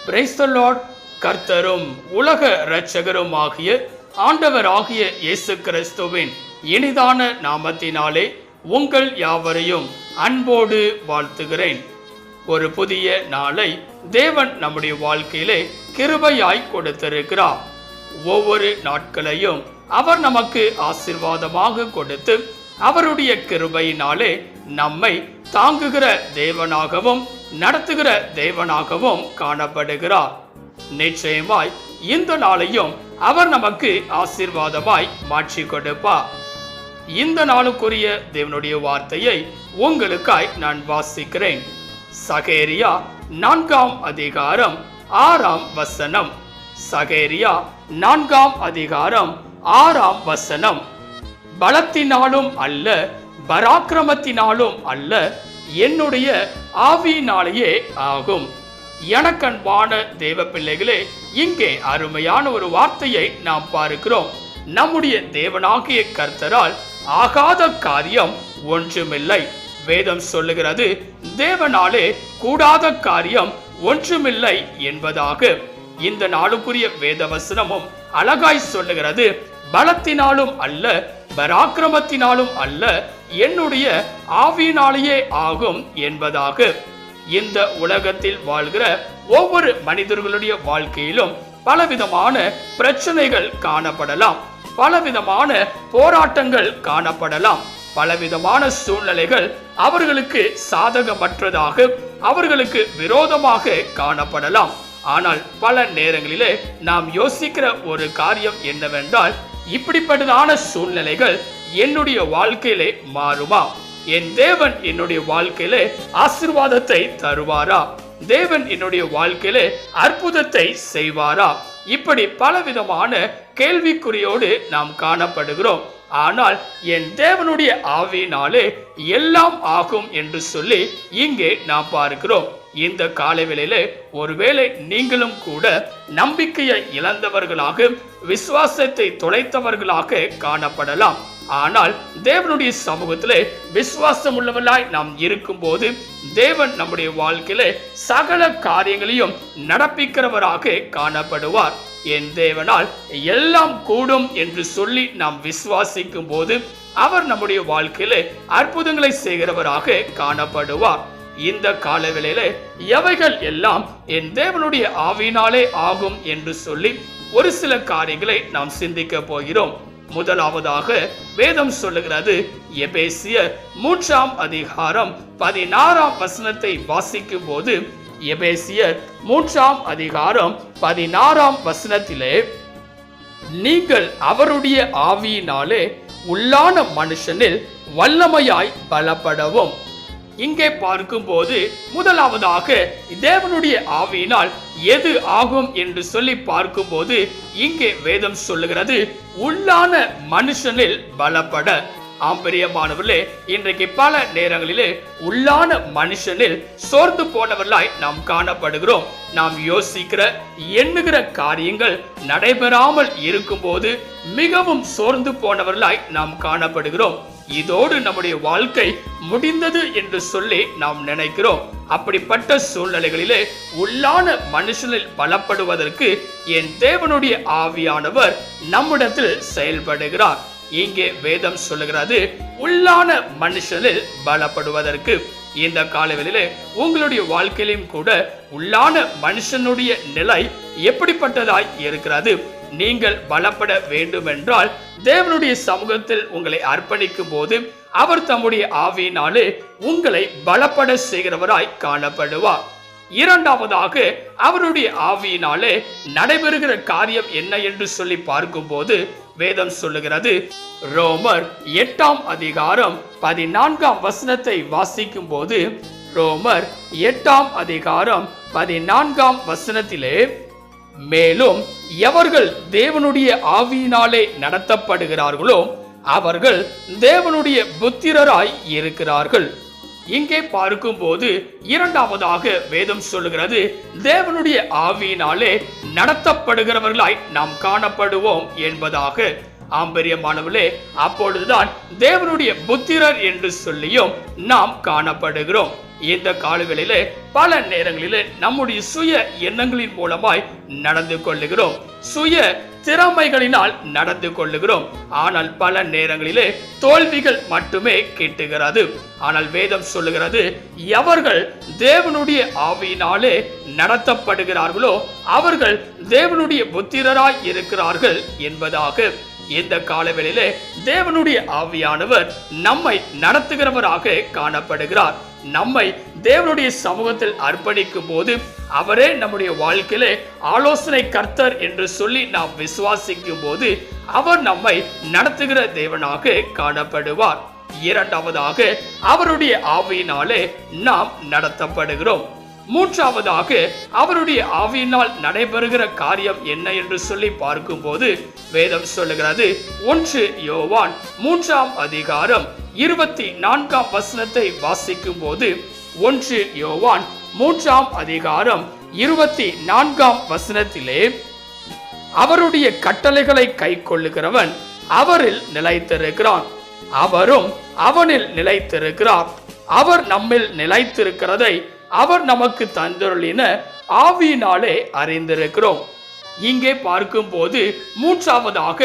Praise the Lord. கர்த்தரும் உலக இரட்சகரும் ஆகிய ஆண்டவர் ஆகிய இயேசு கிறிஸ்துவின் இனிதான நாமத்தினாலே உங்கள் யாவரையும் அன்போடு வாழ்த்துகிறேன். ஒரு புதிய நாளை தேவன் நம்முடைய வாழ்க்கையிலே கிருபையாய் கொடுத்திருக்கிறார். ஒவ்வொரு நாட்களையும் அவர் நமக்கு ஆசீர்வாதமாக கொடுத்து அவருடைய கிருபையினாலே நம்மை தாங்குகிற தேவனாகவும் நடத்துகிற தேவனாகவும் காணப்படுகிறார். நிச்சயமாய் இந்த நாளையும் அவர் நமக்கு ஆசீர்வாதமாய் மாற்றி கொடுப்பார். இந்த நாளுக்குரிய தேவனுடைய வார்த்தையை உங்களுக்காய் நான் வாசிக்கிறேன். சகேரியா 4ஆம் அதிகாரம் 6ஆம் வசனம். சகேரியா 4ஆம் அதிகாரம் 6ஆம் வசனம். பலத்தினாலும் அல்ல, பராக்கிரமத்தினாலும் அல்ல, என்னுடைய ஆவியினாலேயே ஆகும். எனக்கன்பான தேவ பிள்ளைகளே, இங்கே அருமையான ஒரு வார்த்தையை நாம் பார்க்கிறோம். நம்முடைய தேவனாகிய கர்த்தரால் ஆகாத காரியம் ஒன்றுமில்லை. வேதம் சொல்லுகிறது, தேவனாலே கூடாத காரியம் ஒன்றுமில்லை என்பதாக. இந்த நாளுக்குரிய வேத வசனமும் அழகாய் சொல்லுகிறது, பலத்தினாலும் அல்ல, பராக்கிரமத்தினாலும் அல்ல, என்னுடைய ஆவியினாலேயே ஆகும் என்பதாக. இந்த உலகத்தில் வாழ்கிற ஒவ்வொரு மனிதர்களுடைய வாழ்க்கையிலும் பலவிதமான பிரச்சனைகள் காணப்படலாம், பலவிதமான போராட்டங்கள் காணப்படலாம், பலவிதமான சூழ்நிலைகள் அவர்களுக்கு சாதகமற்றதாக, அவர்களுக்கு விரோதமாக காணப்படலாம். ஆனால் பல நேரங்களிலே நாம் யோசிக்கிற ஒரு காரியம் என்னவென்றால், இப்படிப்பட்டதான சூழ்நிலைகள் என்னுடைய வாழ்க்கையிலே மாறுமா? என் தேவன் என்னுடைய வாழ்க்கையிலே ஆசீர்வாதத்தை தருவாரா? தேவன் என்னுடைய வாழ்க்கையிலே அற்புதத்தை செய்வாரா? இப்படி பலவிதமான கேள்விக்குறியோடு நாம் காணப்படுகிறோம். ஆனால் என் தேவனுடைய ஆவியினாலே எல்லாம் ஆகும் என்று சொல்லி இங்கே நாம் பார்க்கிறோம். இந்த காலவேளையிலே ஒருவேளை நீங்களும் கூட நம்பிக்கையை இழந்தவர்களாக, விசுவாசத்தை தொலைத்தவர்களாக காணப்படலாம். ஆனால் தேவனுடைய சமூகத்திலே விசுவாசம் உள்ளவர்களாய் நாம் இருக்கும் போது தேவன் நம்முடைய வாழ்க்கையிலே சகல காரியங்களையும் நடப்பிக்கிறவராக காணப்படுவார். என் தேவனால் எல்லாம் கூடும் என்று சொல்லி நாம் விசுவாசிக்கும் போது அவர் நம்முடைய வாழ்க்கையிலே அற்புதங்களை செய்கிறவராக காணப்படுவார். இந்த காலவேளையிலே எவைகள் எல்லாம் என் தேவனுடைய ஆவியினாலே ஆகும் என்று சொல்லி ஒரு சில காரியங்களை நாம் சிந்திக்க போகிறோம். முதலாவதாக வேதம் சொல்லுகிறது, எபேசியர் 3ஆம் அதிகாரம் 16ஆம் வசனத்தை வாசிக்கும் போது, எபேசியர் 3ஆம் அதிகாரம் 16ஆம் வசனத்திலே, நீங்கள் அவருடைய ஆவியினாலே உள்ளான மனுஷனில் வல்லமையாய் பலப்படவும். இங்கே பார்க்கும்போது முதலாவதாக தேவனுடைய ஆவியினால் எது ஆகும் என்று சொல்லி பார்க்கும்போது இங்கே வேதம் சொல்லுகிறது, உள்ளான மனுஷனில் பலப்பட. ஆம்பரியமானவர்களே, இன்றைக்கு பல நேரங்களிலே உள்ளான மனுஷனில் சோர்ந்து போனவர்களாய் நாம் காணப்படுகிறோம். நாம் யோசிக்கிற எண்ணுகிற காரியங்கள் நடைபெறாமல் இருக்கும்போது மிகவும் சோர்ந்து போனவர்களாய் நாம் காணப்படுகிறோம். இதோடு நம்முடைய வாழ்க்கை முடிந்தது என்று சொல்லி நாம் நினைக்கிறோம். அப்படிப்பட்ட சூழ்நிலைகளிலே உள்ளான மனுஷனில் பலப்படுவதற்கு என் தேவனுடைய ஆவியானவர் நம்மிடத்தில் செயல்படுகிறார். இங்கே வேதம் சொல்லுகிறது, உள்ளான மனுஷனில் பலப்படுவதற்கு. இந்த காலவெளியிலே உங்களுடைய வாழ்க்கையிலும் கூட உள்ளான மனுஷனுடைய நிலை எப்படிப்பட்டதாய் இருக்கிறது? நீங்கள் பலப்பட வேண்டும் என்றால் தேவனுடைய சமூகத்தில் உங்களை அர்ப்பணிக்கும் போது அவர் தம்முடைய ஆவியினாலே உங்களை பலப்பட செய்கிறவராய் காணப்படுவார். இரண்டாவதாக அவருடைய ஆவியினாலே நடைபெறுகிற காரியம் என்ன என்று சொல்லி பார்க்கும்போது வேதம் சொல்லுகிறது, ரோமர் 8ஆம் அதிகாரம் 14ஆம் வசனத்தை வாசிக்கும் போது, ரோமர் 8ஆம் அதிகாரம் 14ஆம் வசனத்திலே, மேலும் எவர்கள் தேவனுடைய ஆவியினாலே நடத்தப்படுகிறார்களோ அவர்கள் தேவனுடைய புத்திரராய் இருக்கிறார்கள். இங்கே பார்க்கும்போது இரண்டாவதாக வேதம் சொல்லுகிறது, தேவனுடைய ஆவியினாலே நடத்தப்படுகிறவர்களாய் நாம் காணப்படுவோம் என்பதாக. ஆம்பரியமானவர்களே, அப்பொழுதுதான் தேவனுடைய புத்திரர் என்று சொல்லியும் நாம் காணப்படுகிறோம். இந்த காலங்களிலே பல நேரங்களிலே நம்முடைய சுய எண்ணங்களின் மூலமாய் நடந்து கொள்ளுகிறோம், சுய திறமைகளினால் நடந்து கொள்ளுகிறோம். ஆனால் பல நேரங்களிலே தோல்விகள் மட்டுமே கிட்டுகிறது. ஆனால் வேதம் சொல்லுகிறது, எவர்கள் தேவனுடைய ஆவியினாலே நடத்தப்படுகிறார்களோ அவர்கள் தேவனுடைய புத்திரராய் இருக்கிறார்கள் என்பதாக. இந்த காலவெளியிலே தேவனுடைய ஆவியானவர் நம்மை நடத்துகிறவராக காணப்படுகிறார். நம்மை தேவனுடைய சமூகத்தில் அர்ப்பணிக்கும் போது அவரே நம்முடைய வாழ்க்கையிலே ஆலோசனை கர்த்தர் என்று சொல்லி நாம் விசுவாசிக்கும் போது அவர் நம்மை நடத்துகிற தேவனாக காணப்படுவார். இரண்டாவதாக, அவருடைய ஆவியினாலே நாம் நடத்தப்படுகிறோம். மூன்றாவதாக, அவருடைய ஆவியினால் நடைபெறுகிற காரியம் என்ன என்று சொல்லி பார்க்கும்போது வேதம் சொல்லுகிறது, 1 யோவான் 3ஆம் அதிகாரம் 24ஆம் வசனத்தை வாசிக்கும் போது, 1 யோவான் 3ஆம் அதிகாரம் 24ஆம் வசனத்திலே, அவருடைய கட்டளைகளை கை கொள்ளுகிறவன் அவரில் நிலைத்திருக்கிறான், அவரும் அவனில் நிலைத்திருக்கிறார். அவர் நம்மில் நிலைத்திருக்கிறதை அவர் நமக்கு தந்தருளின ஆவியினாலே அறிந்திருக்கிறோம். இங்கே பார்க்கும் போது மூன்றாவதாக,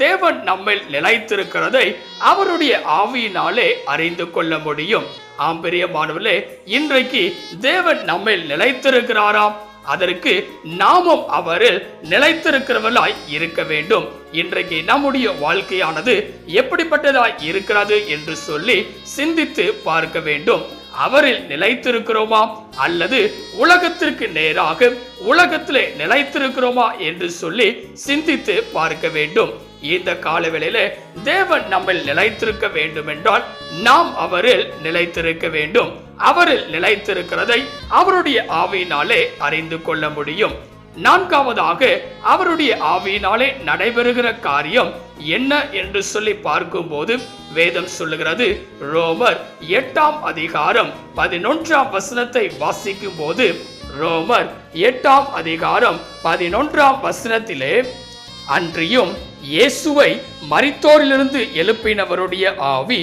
தேவன் நம்மில் நிலைத்திருக்கிறதை அவருடைய ஆவியினாலே அறிந்து கொள்ள முடியும். ஆம் பிரியமானவர்களே, இன்றைக்கு தேவன் நம்மில் நிலைத்திருக்கிறாராம், அதற்கு நாமும் அவரில் நிலைத்திருக்கிறவர்களாய் இருக்க வேண்டும். இன்றைக்கு நம்முடைய வாழ்க்கையானது எப்படிப்பட்டதாய் இருக்கிறது என்று சொல்லி சிந்தித்து பார்க்க வேண்டும். அவரில் நிலைத்திருக்கிறோமா அல்லது உலகத்திற்கு நேராக உலகத்திலே நிலைத்திருக்கிறோமா என்று சொல்லி சிந்தித்து பார்க்க வேண்டும். இந்த காலவெளியில தேவன் நம்மில் நிலைத்திருக்க வேண்டும் என்றால் நாம் அவரில் நிலைத்திருக்க வேண்டும். அவரில் நிலைத்திருக்கிறதை அவருடைய ஆவியினாலே அறிந்து கொள்ள முடியும். நான்காவதாக, அவருடைய ஆவியினாலே நடைபெறுகிற காரியம் என்ன என்று சொல்லி பார்க்கும் போது வேதம் சொல்லுகிறது, ரோமர் 8ஆம் அதிகாரம் 11ஆம் வசனத்தை வாசிக்கும் போது, ரோமர் 8ஆம் அதிகாரம் 11ஆம் வசனத்திலே, அன்றியும் இயேசுவை மரித்தோரிலிருந்து எழுப்பினவருடைய ஆவி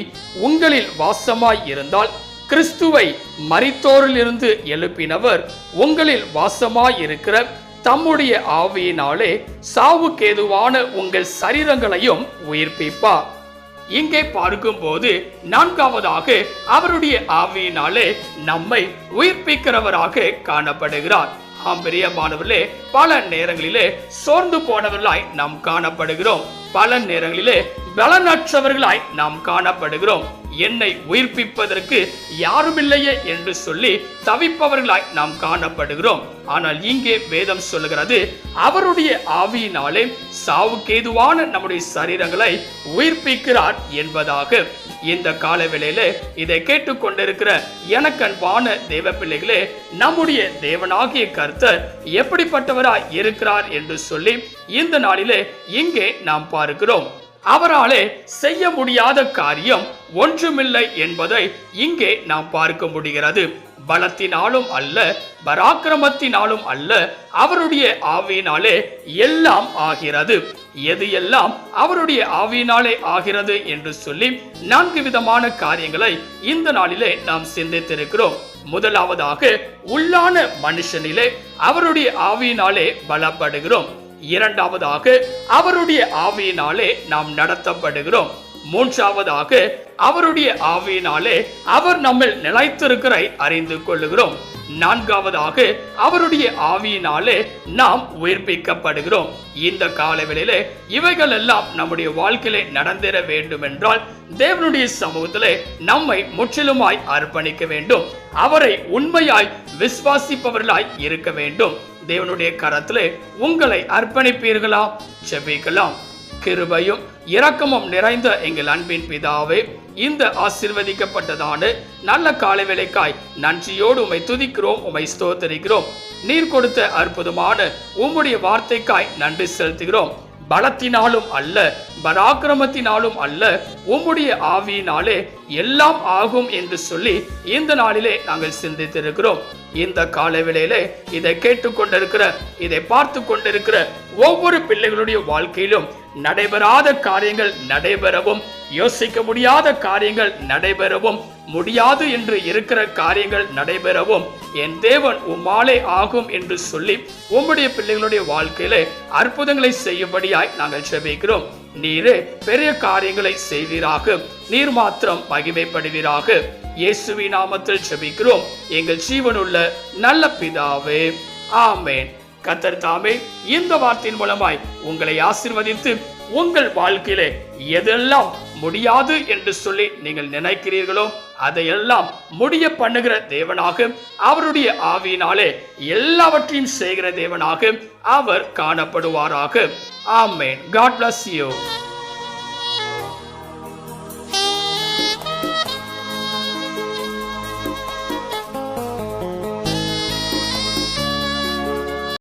உங்களில் வாசமாய் இருந்தால், கிறிஸ்துவை மரித்தோரிலிருந்து எழுப்பினவர் உங்களில் வாசமாய் இருக்கிற தம்முடைய ஆவியினாலே சாவுக்கேதுவான உங்கள் சரீரங்களையும் உயிர்ப்பிப்பார். இங்கே பார்க்கும் போது நான்காவதாக, அவருடைய ஆவியினாலே நம்மை உயிர்ப்பிக்கிறவராக காணப்படுகிறார். ஆம் பிரியமானவர்களே, பல நேரங்களிலே சோர்ந்து போனவர்களாய் நாம் காணப்படுகிறோம், பல நேரங்களிலே பலனற்றவர்களாய் நாம் காணப்படுகிறோம். என்னை உயிர்ப்பிப்பதற்கு யாருமில்லையே என்று சொல்லி தவிப்பவர்களாய் நாம் காணப்படுகிறோம். ஆனால் இங்கே வேதம் சொல்லுகிறது, அவருடைய ஆவியினாலே சாவுக்கேதுவான நம்முடைய சரீரங்களை உயிர்ப்பிக்கிறார் என்பதாக. இந்த காலவேளையிலே இதை கேட்டுக்கொண்டிருக்கிற எனக்கு அன்பான தேவ பிள்ளைகளே, நம்முடைய தேவனாகிய கர்த்தர் எப்படிப்பட்டவராய் இருக்கிறார் என்று சொல்லி இந்த நாளிலே இங்கே நாம் பார்க்கிறோம். அவராலே செய்ய முடியாத காரியம் ஒன்றுமில்லை என்பதை இங்கே நாம் பார்க்க முடிகிறது. பலத்தினாலும் அல்ல, பராக்கிரமத்தினாலும் அல்ல, அவருடைய ஆவியினாலே எல்லாம் ஆகிறது. எது எல்லாம் அவருடைய ஆவியினாலே ஆகிறது என்று சொல்லி 4 விதமான காரியங்களை இந்த நாளிலே நாம் சிந்தித்திருக்கிறோம். முதலாவதாக, உள்ளான மனுஷனிலே அவருடைய ஆவியினாலே பலப்படுகிறோம். இரண்டாவதாக, அவருடைய ஆவியினாலே நாம் நடத்தப்படுகிறோம். மூன்றாவதாக, அவருடைய ஆவியினாலே அவர் நம்மில் நிலைத்திருக்கிற அறிந்து கொள்ளுகிறோம். நான்காவதாக, அவருடைய ஆவியினாலே நாம் உயிர்ப்பிக்கப்படுகிறோம். இந்த காலவெளியிலே இவைகள் எல்லாம் நம்முடைய வாழ்க்கையிலே நடந்திட வேண்டும் என்றால் தேவனுடைய சமூகத்திலே நம்மை முற்றிலுமாய் அர்ப்பணிக்க வேண்டும். அவரை உண்மையாய் விசுவாசிப்பவர்களாய் இருக்க வேண்டும். தேவனுடைய கரத்திலே உங்களை அர்ப்பணிப்பீர்களா? ஜெபிக்கலாம். கிருபையும் இரக்கமும் நிறைந்த எங்கள் அன்பின் பிதாவே, இந்த ஆசீர்வதிக்கப்பட்டதான நல்ல காலை வேளைக்காய் நன்றியோடு உம்மை துதிக்கிறோம், உம்மை ஸ்தோத்தரிக்கிறோம். நீர் கொடுத்த அற்புதமான உம்முடைய வார்த்தைக்காய் நன்றி செலுத்துகிறோம். பலத்தினாலும் அல்ல, பராக்கிரமத்தினாலும் அல்ல, உம்முடைய ஆவியினாலே எல்லாம் ஆகும் என்று சொல்லி இந்த நாளிலே நாங்கள் சிந்தித்திருக்கிறோம். இந்த காலவேளையிலே இதை கேட்டுக்கொண்டிருக்கிற, இதை பார்த்து கொண்டிருக்கிற ஒவ்வொரு பிள்ளைகளுடைய வாழ்க்கையிலும் நடைபெறாத காரியங்கள் நடைபெறவும், யோசிக்க முடியாத காரியங்கள் நடைபெறவும், முடியாது என்று இருக்கிற காரியங்கள் நடைபெறவும் என் தேவன் உம்மாலே ஆகும் என்று சொல்லி உம்முடைய பிள்ளைகளுடைய வாழ்க்கையில அற்புதங்களை செய்யும்படியாய் நாங்கள் ஜெபிக்கிறோம். நீரே பெரிய காரியங்களை செய்வீராக, நீர் மாத்திரம் மகிமைப்படுவீராக. இயேசுவின் நாமத்தில் ஜெபிக்கிறோம் எங்கள் ஜீவனுள்ள நல்ல பிதாவே, ஆமென். கர்த்தர் தாமே இந்த வார்த்தையின் மூலமாய் உங்களை ஆசீர்வதித்து உங்கள் வாழ்க்கையிலே எதெல்லாம் முடியாது என்று சொல்லி நீங்கள் நினைக்கிறீர்களோ அதையெல்லாம் முடிய பண்ணுகிற தேவனாக, அவருடைய ஆவியினாலே எல்லாவற்றையும் செய்கிற தேவனாக அவர் காணப்படுவாராக. ஆமென். God bless you.